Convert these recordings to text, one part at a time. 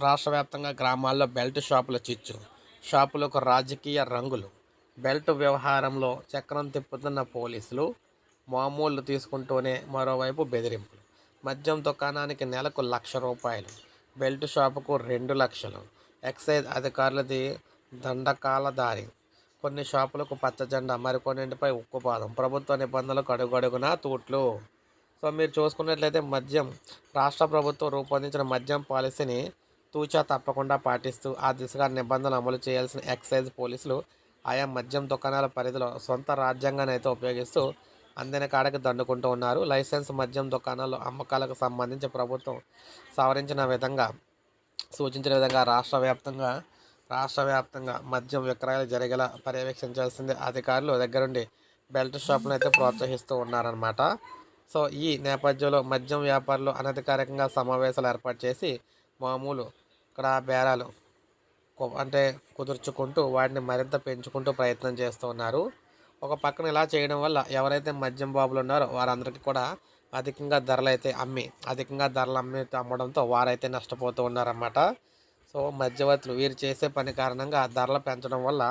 రాష్ట్ర వ్యాప్తంగా గ్రామాల్లో బెల్ట్ షాపుల చిచ్చు. షాపులకు రాజకీయ రంగులు. బెల్ట్ వ్యవహారంలో చక్రం తిప్పుతున్న పోలీసులు. మామూళ్లు తీసుకుంటూనే మరోవైపు బెదిరింపులు. మద్యం దుకాణానికి నెలకు ₹1,00,000. బెల్ట్ షాపుకు 2,00,000. ఎక్సైజ్ అధికారులది దండకాల దారి. కొన్ని షాపులకు పచ్చజెండా, మరికొన్నింటిపై ఉక్కుపాదం. ప్రభుత్వ నిబంధనలకు అడుగడుగునా తూట్లు. సో మీరు చూసుకున్నట్లయితే రాష్ట్ర ప్రభుత్వం రూపొందించిన మద్యం పాలసీని తూచా తప్పకుండా పాటిస్తూ ఆ దిశగా నిబంధనలు అమలు చేయాల్సిన ఎక్సైజ్ పోలీసులు ఆయా మద్యం దుకాణాల పరిధిలో సొంత రాజ్యాంగాన్ని అయితే ఉపయోగిస్తూ అందిన కాడకి దండుకుంటూ ఉన్నారు. లైసెన్స్ మద్యం దుకాణాల్లో అమ్మకాలకు సంబంధించి ప్రభుత్వం సూచించిన విధంగా రాష్ట్ర వ్యాప్తంగా మద్యం విక్రయాలు జరిగేలా పర్యవేక్షించాల్సిందే అధికారులు దగ్గరుండి బెల్ట్ షాపులను అయితే ప్రోత్సహిస్తూ ఉన్నారన్నమాట. సో ఈ నేపథ్యంలో మద్యం వ్యాపారులు అనధికారికంగా సమావేశాలు ఏర్పాటు చేసి మామూలు ఇక్కడ బేరాలు కుదుర్చుకుంటూ వాటిని మరింత పెంచుకుంటూ ప్రయత్నం చేస్తూ ఉన్నారు. ఒక పక్కన ఇలా చేయడం వల్ల ఎవరైతే మద్యం బాబులు ఉన్నారో వారందరికీ కూడా అధికంగా ధరలు అమ్మడంతో వారైతే నష్టపోతూ ఉన్నారన్నమాట. సో మధ్యవర్తులు వీరు చేసే పని కారణంగా ధరలు పెంచడం వల్ల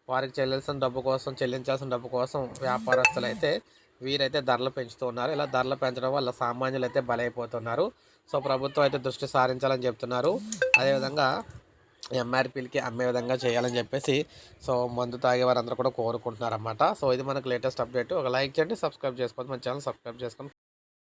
వారికి చెల్లించాల్సిన డబ్బు కోసం వ్యాపారస్తులు అయితే వీరైతే ధరలు పెంచుతూ ఉన్నారు. ఇలా ధరలు పెంచడం వల్ల సామాన్యులు అయితే బలైపోతున్నారు. సో ప్రభుత్వం అయితే దృష్టి సారించాలని చెప్తున్నారు. అదేవిధంగా ఎంఆర్పీలకి అమ్మే విధంగా చేయాలని చెప్పేసి సో మందు తాగే వారందరూ కూడా కోరుకుంటున్నారన్నమాట. సో ఇది మనకు లేటెస్ట్ అప్డేట్. ఒక లైక్ చేయండి, సబ్స్క్రైబ్ చేసుకోండి, మన ఛానల్ సబ్స్క్రైబ్ చేసుకోండి.